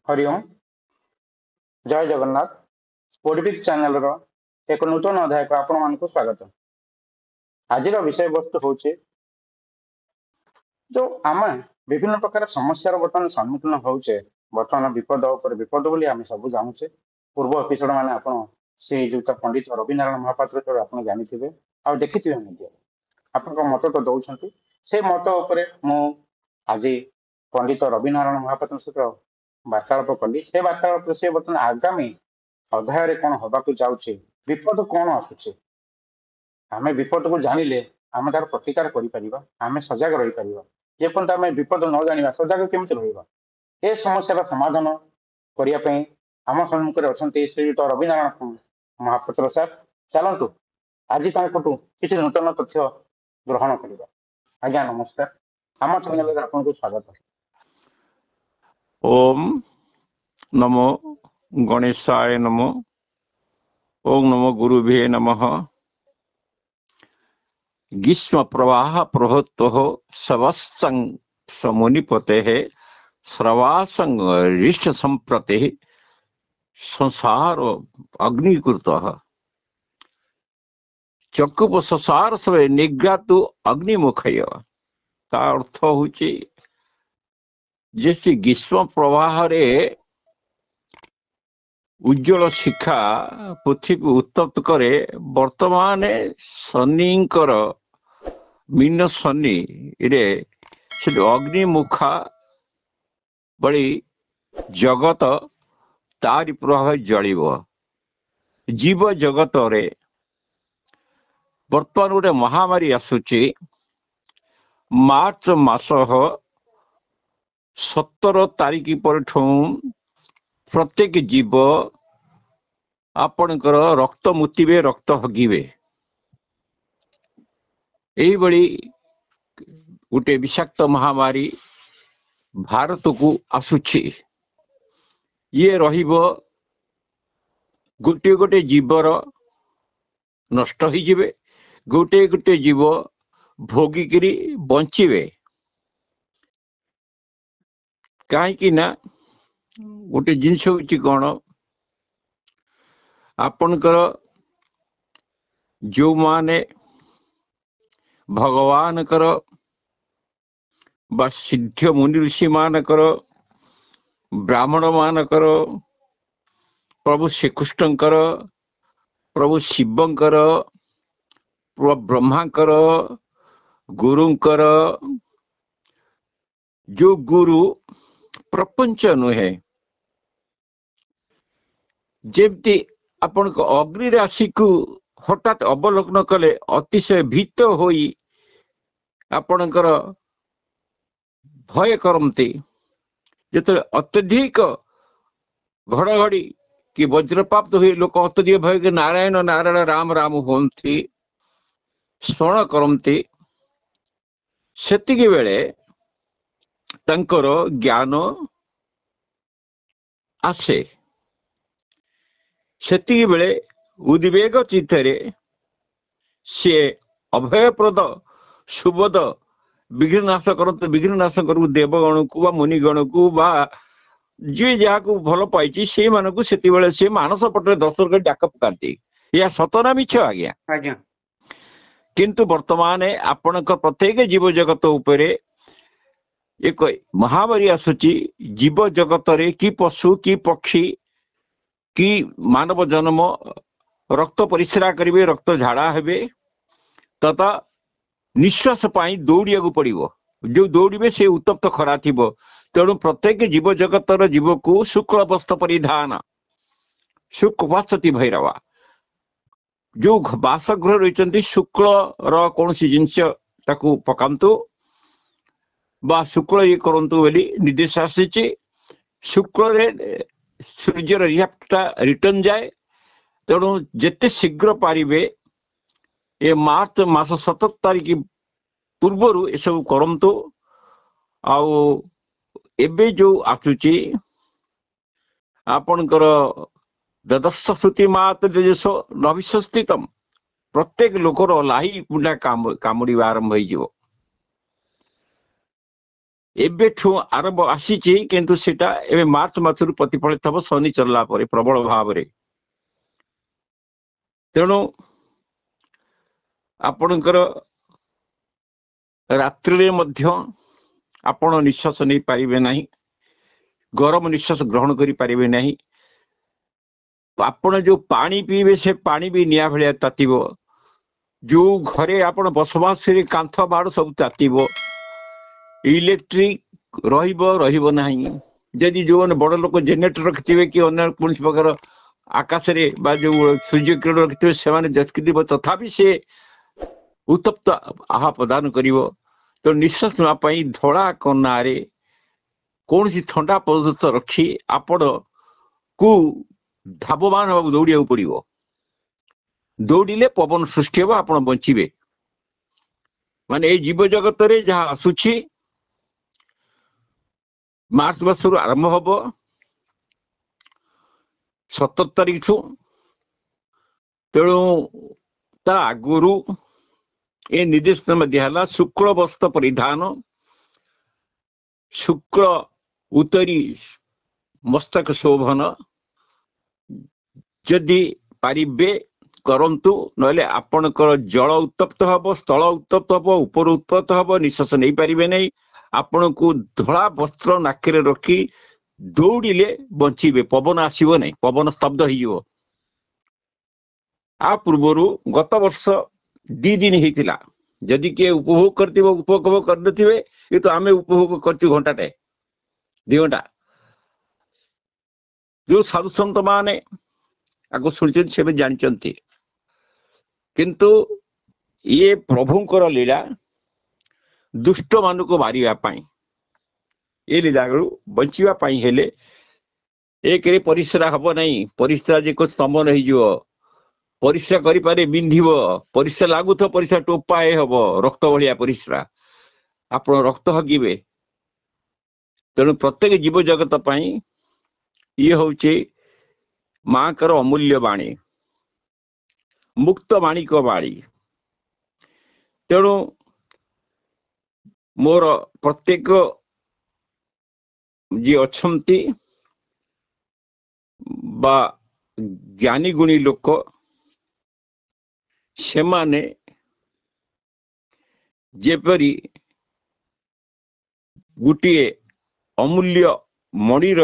हरिओम जय जगन्नाथ स्पोर्टिफिक चैनल रो एक नूतन अध्याय को आपण मानक स्वागत। आज विषय वस्तु हूँ जो आम विभिन्न प्रकार समस्या बर्तमान सम्मुखीन होचे बर्तमान विपद पर विपद बोली आम सब जानूचे। पूर्व एपिसोड मैंने आपण श्रीजुक्त पंडित रविनारायण महापात्र आप जानी आ देखी आपण मत तो दौरान से मत उपर मु आज पंडित रविनारायण महापात्र सहित वार्तालाप कली से वार्तालाप से बर्तमान आगामी अध्याय कौन हवाक जाऊे विपद कौन आसूचे आम विपद को जानिले आम तार प्रतिकार करें सजग रही पार जेपर्यंत आम विपद न जाना सजग केमी रहा ए समस्या समाधान करने आम सम्मुख में अच्छा श्रीयुक्त रविनारायण महापात्र सार चलतु आज किसी नूतन तथ्य ग्रहण करवा। आज्ञा नमस्कार आम चैनल आपको स्वागत। ओम नमो गणेशाय नमो ओम नमो गुरुभ्ये नमः। ग्रीष्म प्रवाह प्रहत्व सवस्सं समुनिपते श्रवासंग रिष्ट संप्रते संसार अग्निकृत चक्षुप संसार सब निग्रातु अग्निमुखय। ता अर्थ होची जैसे ग्रीष्म प्रवाह रे उज्जवल शिखा पृथ्वी को उत्तप्त करे वर्तमान शनिकर मीन शनि रे अग्निमुखा बड़ी जगत तारी प्रभाव जलिब। जीव जगत रे वर्तमान गोटे महामारी आसुची मार्च मास 17 तारीख पर प्रत्येक जीव आपणकर रक्त मुतिबे रक्त हगिबे एही गोटे विषाक्त महामारी भारत को आसुछि। ये रहिबो गोटे गोटे जीवर नष्ट हो जिवे गोटे गोटे जीव भोगिकी बंचिबे कहीं ना गोटे जिनस होची कौन आपणकर जो माने भगवान कर बा सिद्ध मुनि ऋषि मानकर ब्राह्मण मानकर प्रभु श्रीकृष्णकर प्रभु शिवंकर ब्रह्मांकर गुरुंकर जो गुरु प्रपंच नुहे जेमती आपण अग्नि राशि को हठात अवलोकन कले अतिशय भीत होई आपणकर भय करमती जेते अत्यधिक घड़घड़ी कि वज्रपात हुए लोक अत्यधिक भय के नारायण नारायण राम राम होती स्मरण करमती सेतिकी बेले तंकर ज्ञान आसे सेतिकी बेले उद्वेग चित्तरे सी अभयप्रद सुबोध विघ्ननाश करते विघ्ननाश करू देवगण को बा मुनिगण को बा जी जहाँ को भल पाई से मानक से मानस पटे दर्शन कर डाक पकाती या सतना मिछ आज्ञा आज्ञा किंतु वर्तमान आपण प्रत्येक जीव जगत उपरे एक महामारी आसुची। जीव जगत रे कि पशु कि पक्षी कि मानव जन्म रक्त परिस्रा करेंगे रक्त झाड़ा हेबे तथा निश्वास पाई दौड़िया को पड़ो जो दौड़े से उत्तप्त खरा थी तेणु प्रत्येक जीव जगतर जीव को शुक्ल वस्त्र परिधान शुक्वासती भैरवा जो बासगृह रही शुक्ल कौन सी जिनस ताकू पकांतु बा शुक्ल ये करंतु बोली निर्देश आसी। शुक्ल रे सूर्यर रियाक्टा रिटर्न जाए तेणु जेते शीघ्र पारिबे ए मार्च मास 17 तारीख पूर्वर ये सब करंतु। आउ एबे जो आसुची आपणकर द्वादश श्रुति मात तेजसो नविस्थितम प्रत्येक लोकर लाही पुंडा कामुड़ी आरंभ हो एबेठू आरंभ आसीची किंतु सेटा एबे मार्च मासरू प्रतिफलित हब शनि चलला परे प्रबल भाव रे तेणु आपणकर रात्रि रे मध्य आपण निश्वास नहीं पारिबे नहीं गरम निश्वास ग्रहण करि पारिबे नहीं आपण जो पानी पीबे से पानी भी निया भलिया तातिबो जो घरे आपण बसवास रे कांथ बाड़ सब तातिबो इलेक्ट्रिक रहिबो नहीं जदि जो बड़ लोक जेनेरेटर रखिथिबे कि अन्य कौन प्रकार आकाश रे बा जो सूर्य किरण रखिथिबे सेमाने जस्किदिबो तथापि से उत्तप्त आहा प्रदान करिवो तो निश्वास ना पाई धड़ा कनारे कौन सी ठंडा पदार्थ रखी आपण को धावमान होगा दौड़िया पड़ो दौड़िले पवन सृष्टि हम आप बचे माने ये जीव जगत रे जहाँ आसुची मार्च मास आरंभ हम 17 तारीख ठू तेणु ता आगुरु ए निर्देशनामा दिहला शुक्ल वस्त्र परिधान शुक्ल उतरी मस्तक शोभन जदि पारिबे करंतु नले आपणकर जल उत्तप्त हब स्थल उत्तप्त हब ऊपर उत्तप्त हब निश्वास नहीं पारिबे नहीं आपण को धड़ा वस्त्र नाकरे रखी दौड़िले बंचीबे पवन आसीबो नहीं पवन स्तब्ध हो आ पूर्वरु गत वर्ष 2 दिन होता जदि किए उपभोग करते उपभोग करते ये तो आम उपभोग कर घंटाटे 2 घंटा जो साधु सन्त माने आगो शुणी से जानते किंतु ये प्रभुंकर लीला दुष्ट मान को मारिया ये लीला बचापी हेले एक परिश्रा हम नहीं परिश्रा जे को स्तंभन हो परिश्रा करें बिंधिब परिश्रा लागू तो परिश्रा टोपाए हम रक्त भलिया परिश्रा आप रक्त हगिबे तेणु प्रत्येक जीव जगत पाई ये हूँ माँ कर अमूल्य बाणी मुक्त बाणी को बाणी तेणु मोर प्रत्येक जी अच्छी बा ज्ञानी गुणी लोक से माने जेपरी गुटिए अमूल्य मणिर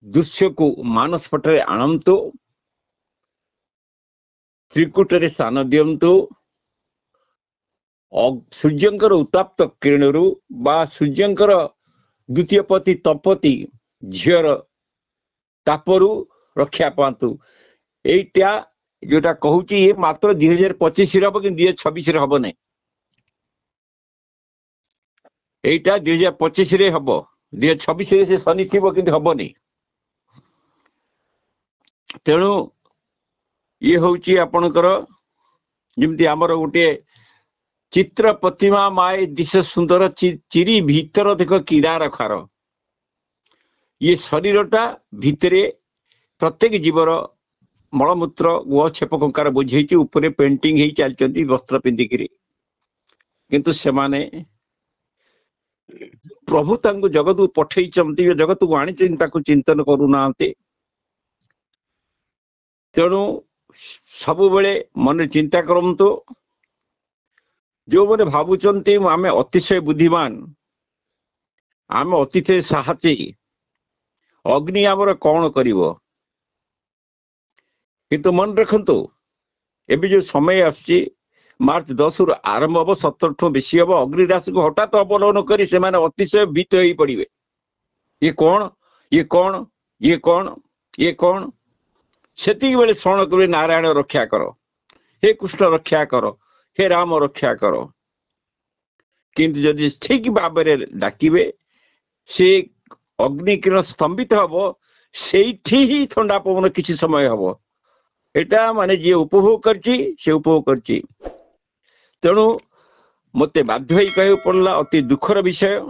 दृश्य को मानस पटरे आणंतु त्रिकुटरे स्थान दियंतु सूर्यंकर उत्ताप्त किरणरु बा सूर्यंकर द्वितीय पति तपति झीर तापरु रक्षा पातु एटा जोटा कहूची ये मात्र 2025 हम कि 2026 हम नहीं एटा 2025 हम 2026 से शनि थी कि हम नहीं तेणु ये हूँ आपणकर जमी आमर गोटे चित्र प्रतिमा माए दिश सुंदर चिरी भीतर देख कीड़ा रखार ये शरीरटा भितरे प्रत्येक जीवर मलमूत्र व छेप कंकार बुझे ऊपर पेंटिंग ही चलती वस्त्र पिंधिक किंतु से माने प्रभु तांको जगत को पठे जगत को आनी चिंतन करूना तेणु सब बेले मन चिंता करंतु जो मैंने भावुंट आम अतिशय बुद्धिमान आम अतिशय साहसी अग्नि आमर कौन करिवो किंतु मन रखंतु एबे जो समय आसची मार्च 10 रु आरंभ हम 17 ठू बेसी हम अग्नि राशि को हठात अवलोकन करी से माने अतिशय भीत हो पड़े ये कौन ये कौन ये कौन ये कौन सेतिक बेले शरण कर नारायण रक्षा कर हे कृष्ण रक्षा कर हे राम रक्षा कर किंतु जदि ठीक भाव डाकिबे से अग्नि किरण स्तंभित हम से ही ठंडा पवन किसी समय हम एटा माने जी उपभोग करची से उपभोग करची तेणु मते बाध्य होई कहू पड़ला अति दुखर विषय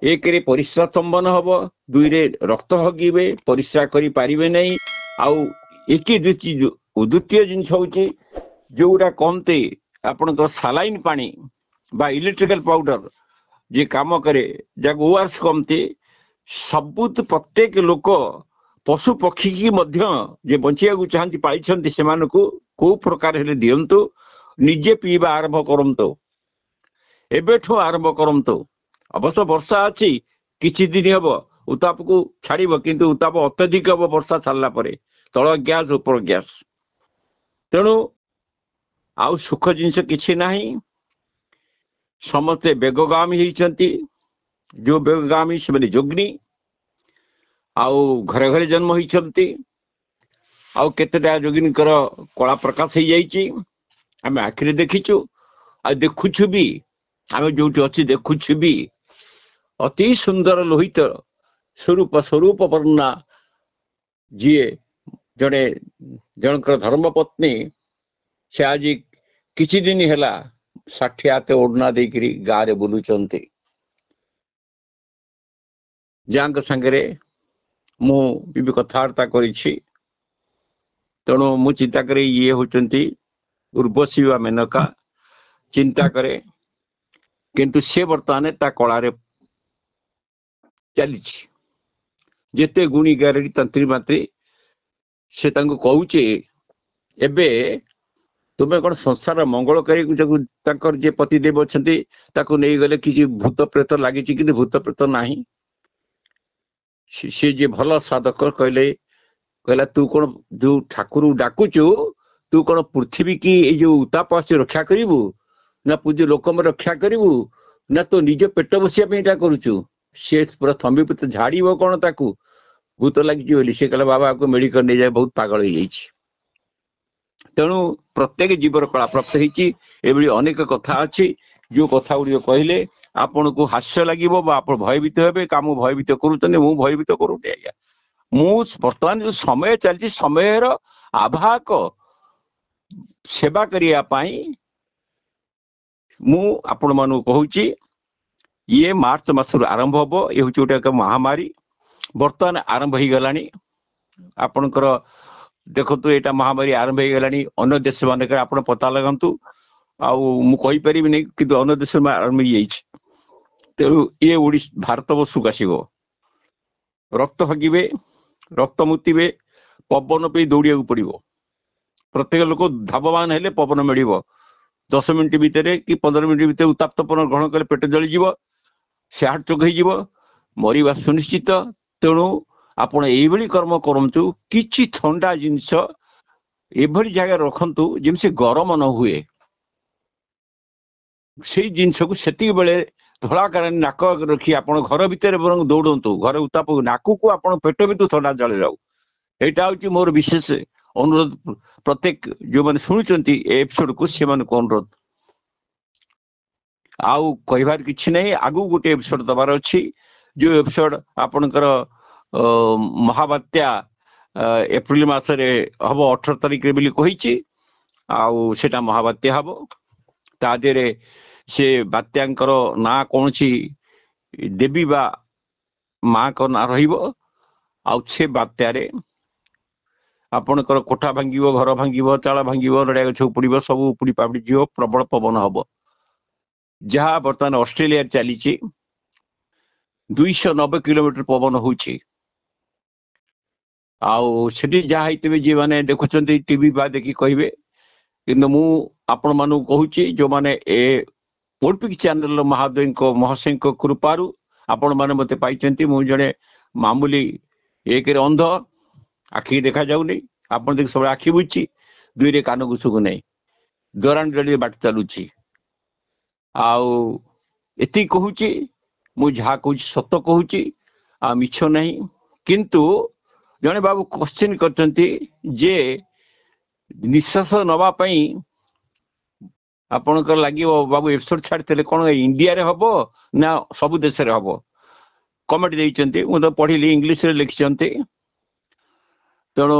एक रे परिश्रा स्तंभन हम 2 रे रक्त हगिबे परिश्रा करि पारिबे नहीं आउ एक द्वितीय जिनस होची जोटा कहते आपणकर सालाइन पानी बा इलेक्ट्रिकल पाउडर जे काम करे जाको ओआरएस कमती सबु प्रत्येक लोक पशु पक्षी की मध्य जे बंचिया चाहती पाई से को प्रकार हेले दियंतु निजे पीवा आरंभ करंतु एबेठू आरंभ करंतु अवश्य वर्षा अच्छी किछि दिन हब उताप को छाड़ब किंतु उताप अत्यधिक हम वर्षा छाड़ला परे तल गैस ऊपर गैस तेणु आउ सुख जिनस किछि नाही समस्ते बेगगामी होइचंती जो बेगगामी से जोग्नी आउ घरे घरे जन्म होइचंती आउ केतेटा जोगिनीकर कला प्रकाश हो जाइए आम आखिरी देखीचु आ देखुछु भी आम जो अच्छी देखुछु भी अति सुंदर लोहित स्वरूप स्वरूप वर्णा जी जड़े जनकर धर्मपत्नी से आज किछि दिन हैला 60 हाते ओढ़ना देकरी गारे बुलुचंती जांग संगरे मु भी कथबार्ता करिछि तेणु मु चिंता करे ये होचंती उर्वशी वा मेनका चिंता करे किंतु से वर्तमान ता कलारे चलीछि जेते गुणी गारेडी तंत्री मात्री से तांको कहूचे एबे तुम्हें कौन संसार मंगलकारी जे पतिदेव अच्छे ताको नहीं गले कि भूत प्रेत लगी कि भूत प्रेत नहीं सी जे भल साधक कहले कहला तू कौन जो ठाकुर डाकुचु तू कौन पृथ्वी की जो उताप अच्छे रक्षा करू ना पूज्य लोक रक्षा करू ना तो निज पेट बसिया करुचु सी पूरा थम्बी झाड़ कौन ताकू भूत लगी सी कहला बाबा आपको मेडिकल नहीं जाए बहुत पागल हो जाइए तेणु प्रत्येक जीवर कला प्राप्त होती अनेक कथा अच्छी जो कथा गुड़ कहले आपण को हास्य लगे आप भयभीत हे काम भयभीत करुँच मु भयभीत करूनी आज्ञा मु बर्तमान जो समय चलती समय आभाक सेवा करने मु आपण मान कहूँ ये मार्च मासर आरंभ हम ये हूँ गोटे महामारी बर्तमान आरंभ हो गला आपणकर देखो यहाँ महामारी आरंभ हो गला अन्य देश मानक आप पता लगातु आईपरि नहीं कि अन्य देश में आरंभ हो तेणु ये भारत वर्ष को आसब रक्त हगिबे रक्त मुतिबे पवन पे दौड़िया पड़ो प्रत्येक लोक धावमान हेले पवन मिल 10 मिनिट भितर कि 15 मिनिट भितर उत्ताप्त पवन ग्रहण कले पेट जलिଯିव से हार्ट चोक हो मरवा सुनिश्चित तेणु आपण ये कर्म करूँ कि थंडा जिनस एभली जगह रखु जमी गरम न हुए से जिनस को सेति बेले धड़ाकार नाक रखी आप घर भितर दौड़ू घर उत्ताप नाक को आप पेट भी थंडा जल जाऊ यहाँ हूँ मोर विशेष अनुरोध प्रत्येक जो मैंने शुणुंट एपिसोड को से अनुरोध आउ कहबार किछि नहीं आगु गोटे एपिसोड दबार अच्छी जो एपिसोड आपणकर महाबात्या एप्रिल मासरे हम 18 तारिख बोली कही आउटा महाबात्या हम ता देहरे से बात्यांकर ना कौन देवी बा माँ का ना रे बात्यारे आपणकर कोठा भांग घर भांग चाल भांग नड़िया गछ उपुड़ सब उपुड़ी पापड़ी जीव प्रबल पवन हम जहाँ बर्तमान ऑस्ट्रेलिया चली 290 किलोमीटर पवन होची आउ सेठी जहाँ होते जी मैंने देखुं टीवी बा देखी कहे कि मु आपण मानू कहूँ जो मैंने ए ओलंपिक चैनल महादेव महाशय कृपारू आपण मैंने मत पाई मु जड़े मामूली एक अंध आखि देखा जाऊनी आप देख सब आखि बुझी दुई कान को शुगु नहीं दौरान जड़े बाट चलुची आती कहूँ मु जहाँ कहूँ सत कहूँ आ मिछ नहीं किंतु जड़े बाबू क्वेश्चन करते जे निश्वास नवापाई आपणकर लगे बाबू एपिसोड छाड़ते कौन इंडिया रे हम ना सब देश हम कमेंट देते मुझे पढ़ी इंग्लीश रे लिखिंट तेणु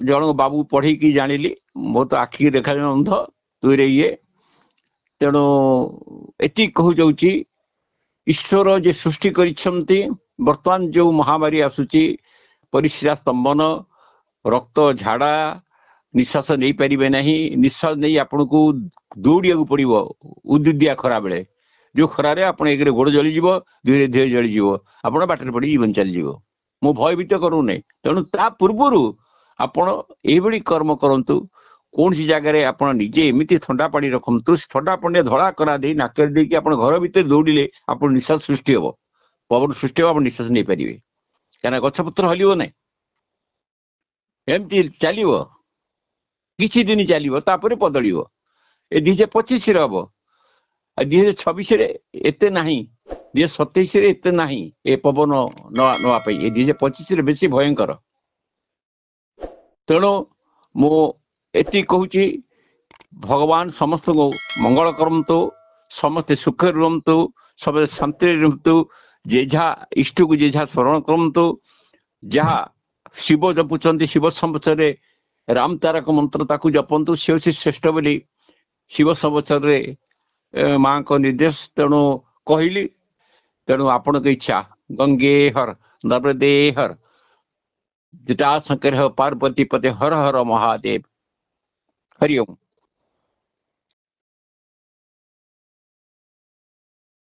जन बाबू पढ़ी जानिली मो तो आखि देखा अंध दुई ये तेणु एति कहु जाऊँ ईश्वर जे सृष्टि करिछंती वर्तमान जो महामारी आसुची परिस्रा स्तंभन रक्त झाड़ा निश्वास नहीं पारे ना निश्वास नहीं आपन को दौड़िया पड़ो उदुदिया खरा बेले जो खरारे आप एक गोड़ जलीज धीरे धीरे जलीज आप बाटर पड़ जीवन चलीज मु भयभीत करूना तेणु ता पूर्वर आपण ये कर्म करूँ कौन सी जगह आप निजे एमती थंडा पानी रखु थंडा पानी धड़ा करा दे नाक देकी आप घर भीतर दौड़े आप निश्वास सृष्टि हम पवन सृष्टि हम आप निश्वास नहीं पारे क्या गछपत्र हल्व ना एमती चलो किछि दिन चलो तापर बदल ए 2025 हम 2026 एत ना 2027 एत ना ए पवन नापी ए 2025 बेसी भयंकर तेणु मु एति कहूँ भगवान समस्त को मंगल करतु समस्ते सुख रुहतु सब शांति रुहतु जे जहा इष्ट को जे जहा स्मरण करतु जहा शिव जपुंट शिव संवत्सर राम तारक मंत्र ताकू जपंतु से हूँ श्रेष्ठ बोली शिव संवत्सर माँ को निर्देश तेणु कहली तेणु आपण की इच्छा गंगे हर नर्मदे हर जटा शंकर पार्वती पते हर हर महादेव हरि ओम।